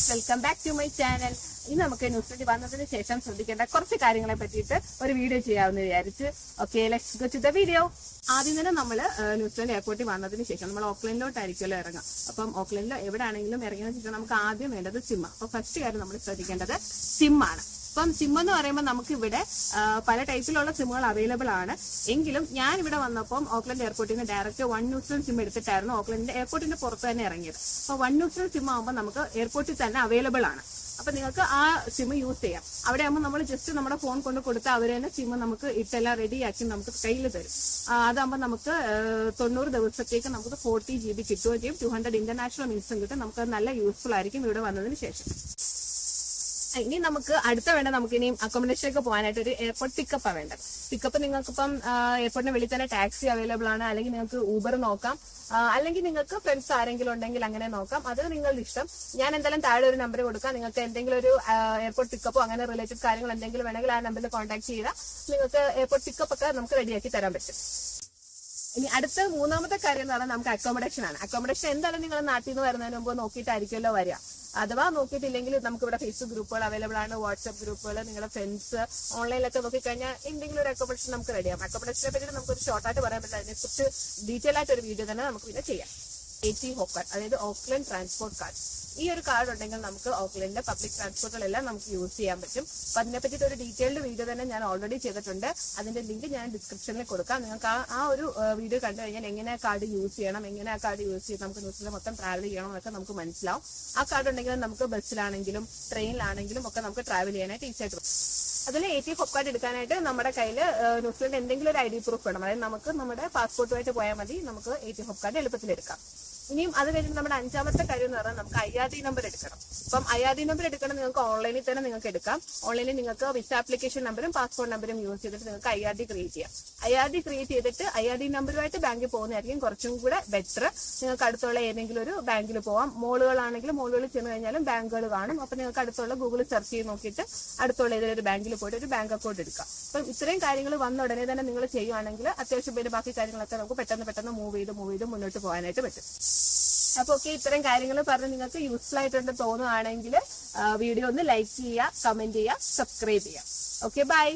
Guys, welcome back to my channel. ഇന്ന് നമുക്ക് New Zealand വന്നതിന് ശേഷം ശ്രദ്ധിക്കേണ്ട കുറച്ച് കാര്യങ്ങളെ പറ്റിയിട്ട് ഒരു വീഡിയോ ചെയ്യാമെന്ന് വിചാരിച്ച്. Okay, let's go to the video. ആദ്യം തന്നെ നമ്മൾ ന്യൂസിലൻഡ് എയർപോർട്ടിൽ വന്നതിന് ശേഷം നമ്മൾ ഓക്ലൻഡിലോട്ടായിരിക്കുമല്ലോ ഇറങ്ങാം. അപ്പം ഓക്ലൻഡിലോ എവിടെ ആണെങ്കിലും ഇറങ്ങിയതിന് ശേഷം നമുക്ക് ആദ്യം വേണ്ടത് സിം. അപ്പോൾ ഫസ്റ്റ് കാര്യം നമ്മൾ ശ്രദ്ധിക്കേണ്ടത് സിം ആണ്. അപ്പം സിം എന്ന് പറയുമ്പോൾ നമുക്ക് ഇവിടെ പല ടൈപ്പിലുള്ള സിമ്മുകൾ അവൈലബിൾ ആണ്. എങ്കിലും ഞാൻ ഇവിടെ വന്നപ്പം ഓക്ലൻഡ് എയർപോർട്ടിൽ നിന്ന് ഡയറക്റ്റ് വൺ ന്യൂസിലൻഡ് സിം എടുത്തിട്ടായിരുന്നു ഓക്ലൻഡിന്റെ എയർപോർട്ടിന്റെ പുറത്ത് തന്നെ ഇറങ്ങിയത്. അപ്പോൾ വൺ ന്യൂസിലൻഡ് സിം ആകുമ്പോൾ നമുക്ക് എയർപോർട്ടിൽ തന്നെ അവൈലബിൾ ആണ്. അപ്പൊ നിങ്ങൾക്ക് ആ സിം യൂസ് ചെയ്യാം. അവിടെ ആകുമ്പോൾ നമ്മൾ ജസ്റ്റ് നമ്മുടെ ഫോൺ കൊണ്ട് കൊടുത്താൽ അവർ തന്നെ സിം നമുക്ക് ഇട്ടെല്ലാം റെഡിയാക്കി നമുക്ക് കയ്യിൽ തരും. അതാകുമ്പോൾ നമുക്ക് 90 ദിവസത്തേക്ക് നമുക്ക് 40 GB കിട്ടുകയും ചെയ്യും. 200 ഇന്റർനാഷണൽ മിനിറ്റ്സും കിട്ടും. നമുക്ക് നല്ല യൂസ്ഫുൾ ആയിരിക്കും ഇവിടെ വന്നതിന് ശേഷം. ഇനി നമുക്ക് അടുത്ത വേണ്ട നമുക്ക് ഇനിയും അക്കോമഡേഷനിലേക്ക് പോകാനായിട്ട് ഒരു എയർപോർട്ട് പിക്കപ്പാണ് വേണ്ടത്. പിക്കപ്പ് നിങ്ങൾക്കിപ്പം എയർപോർട്ടിന് വെളിയിൽ തന്നെ ടാക്സി അവൈലബിൾ ആണ്. അല്ലെങ്കിൽ നിങ്ങൾക്ക് ഊബർ നോക്കാം, അല്ലെങ്കിൽ നിങ്ങൾക്ക് ഫ്രണ്ട്സ് ആരെങ്കിലും ഉണ്ടെങ്കിൽ അങ്ങനെ നോക്കാം. അത് നിങ്ങളുടെ ഇഷ്ടം. ഞാൻ എന്തായാലും താഴെ ഒരു നമ്പർ കൊടുക്കാം. നിങ്ങൾക്ക് എന്തെങ്കിലും ഒരു എയർപോർട്ട് പിക്കപ്പോ അങ്ങനെ റിലേറ്റഡ് കാര്യങ്ങൾ എന്തെങ്കിലും വേണമെങ്കിൽ ആ നമ്പറിൽ കോൺടാക്ട് ചെയ്താൽ നിങ്ങൾക്ക് എയർപോർട്ട് പിക്കപ്പ് ഒക്കെ നമുക്ക് റെഡിയാക്കി തരാൻ പറ്റും. ഇനി അടുത്ത മൂന്നാമത്തെ കാര്യം എന്ന് പറഞ്ഞാൽ നമുക്ക് അക്കോമഡേഷൻ ആണ്. അക്കോമഡേഷൻ എന്തായാലും നിങ്ങൾ നാട്ടിൽ നിന്ന് വരുന്നതിന് മുമ്പ് നോക്കിയിട്ടായിരിക്കുമല്ലോ വരിക. അഥവാ നോക്കിയിട്ടില്ലെങ്കിൽ നമുക്ക് ഇവിടെ ഫേസ്ബുക്ക് ഗ്രൂപ്പുകൾ അവൈലബിൾ ആണ്, വാട്സ്ആപ്പ് ഗ്രൂപ്പുകൾ, നിങ്ങളുടെ ഫ്രണ്ട്സ് ഓൺലൈനിലൊക്കെ നോക്കിക്കഴിഞ്ഞാൽ എന്തെങ്കിലും ഒരു അക്കോമഡേഷൻ നമുക്ക് റെഡിയാകും. അക്കോമഡേഷനെ പറ്റി നമുക്കൊരു ഷോർട്ടായിട്ട് പറയാൻ പറ്റില്ല. അതിനെക്കുറിച്ച് ഡീറ്റെയിൽ ആയിട്ട് ഒരു വീഡിയോ തന്നെ നമുക്ക് പിന്നെ ചെയ്യാം. AT ഹോപ്പ്, അതായത് ഓക്ലൻഡ് ട്രാൻസ്പോർട്ട് കാർഡ്. ഈ ഒരു കാർഡ് ഉണ്ടെങ്കിൽ നമുക്ക് ഓക്ലൻഡിലെ പബ്ലിക് ട്രാൻസ്പോർട്ടുകളെല്ലാം നമുക്ക് യൂസ് ചെയ്യാൻ പറ്റും. അപ്പൊ അതിനെ പറ്റിയിട്ട് ഒരു ഡീറ്റെയിൽഡ് വീഡിയോ തന്നെ ഞാൻ ഓൾറെഡി ചെയ്തിട്ടുണ്ട്. അതിന്റെ ലിങ്ക് ഞാൻ ഡിസ്ക്രിപ്ഷനിൽ കൊടുക്കാം. നിങ്ങൾക്ക് ആ ഒരു വീഡിയോ കണ്ടു കഴിഞ്ഞാൽ എങ്ങനെ ആ കാർഡ് യൂസ് ചെയ്യണം, എങ്ങനെ ആ കാർഡ് യൂസ് ചെയ്ത് നമുക്ക് ന്യൂസിലൻഡ് മൊത്തം ട്രാവൽ ചെയ്യണം എന്നൊക്കെ നമുക്ക് മനസ്സിലാവും. ആ കാർഡ് ഉണ്ടെങ്കിൽ നമുക്ക് ബസ്സിലാണെങ്കിലും ട്രെയിനിലാണെങ്കിലും ഒക്കെ നമുക്ക് ട്രാവൽ ചെയ്യാനായിട്ട് ഈസി ആയിട്ട് പറ്റും. അതിൽ AT ഹോപ്പ് കാർഡ് എടുക്കാനായിട്ട് നമ്മുടെ കയ്യിൽ ന്യൂസിലൻഡ് എന്തെങ്കിലും ഒരു ID പ്രൂഫ് വേണം. അതായത് നമുക്ക് നമ്മുടെ പാസ്പോർട്ടുമായിട്ട് പോയാൽ മതി. നമുക്ക് AT ഹോപ്പ് കാർഡ് എളുപ്പത്തിൽ എടുക്കാം. ഇനിയും അത് കഴിഞ്ഞ് നമ്മുടെ അഞ്ചാമത്തെ കാര്യം എന്ന് പറഞ്ഞാൽ നമുക്ക് IRD നമ്പർ എടുക്കണം. അപ്പം IRD നമ്പർ എടുക്കണം നിങ്ങൾക്ക് ഓൺലൈനിൽ തന്നെ നിങ്ങൾക്ക് എടുക്കാം. ഓൺലൈനിൽ നിങ്ങൾക്ക് വിസ ആപ്ലിക്കേഷൻ നമ്പറും പാസ്പോർട്ട് നമ്പറും യൂസ് ചെയ്തിട്ട് നിങ്ങൾക്ക് IRD ക്രിയേറ്റ് ചെയ്യാം. IRD ക്രിയേറ്റ് ചെയ്തിട്ട് IRD നമ്പറുമായിട്ട് ബാങ്കിൽ പോകുന്നതായിരിക്കും കുറച്ചും കൂടെ ബെറ്റർ. നിങ്ങൾക്ക് അടുത്തുള്ള ഏതെങ്കിലും ഒരു ബാങ്കിൽ പോവാം. മോളുകളാണെങ്കിലും മോളുകളിൽ ചെന്ന് കഴിഞ്ഞാലും ബാങ്കുകൾ കാണും. അപ്പൊ നിങ്ങൾക്ക് അടുത്തുള്ള ഗൂഗിളിൽ സെർച്ച് ചെയ്ത് നോക്കിയിട്ട് അടുത്തുള്ള ഏതൊരു ഒരു ബാങ്കിൽ പോയിട്ട് ഒരു ബാങ്ക് അക്കൗണ്ട് എടുക്കാം. അപ്പം ഇത്രയും കാര്യങ്ങൾ വന്ന ഉടനെ തന്നെ നിങ്ങൾ ചെയ്യുവാണെങ്കിൽ അത്യാവശ്യം പേര് ബാക്കി കാര്യങ്ങളൊക്കെ നമുക്ക് പെട്ടെന്ന് മൂവ് ചെയ്ത് മുന്നോട്ട് പോകാനായിട്ട് പറ്റും. അപ്പൊ ഓക്കെ, ഇത്തരം കാര്യങ്ങൾ പറഞ്ഞ് നിങ്ങൾക്ക് യൂസ്ഫുൾ ആയിട്ടുണ്ട് തോന്നുകയാണെങ്കിൽ വീഡിയോ ഒന്ന് ലൈക്ക് ചെയ്യുക, കമന്റ് ചെയ്യുക, സബ്സ്ക്രൈബ് ചെയ്യുക. Okay, by.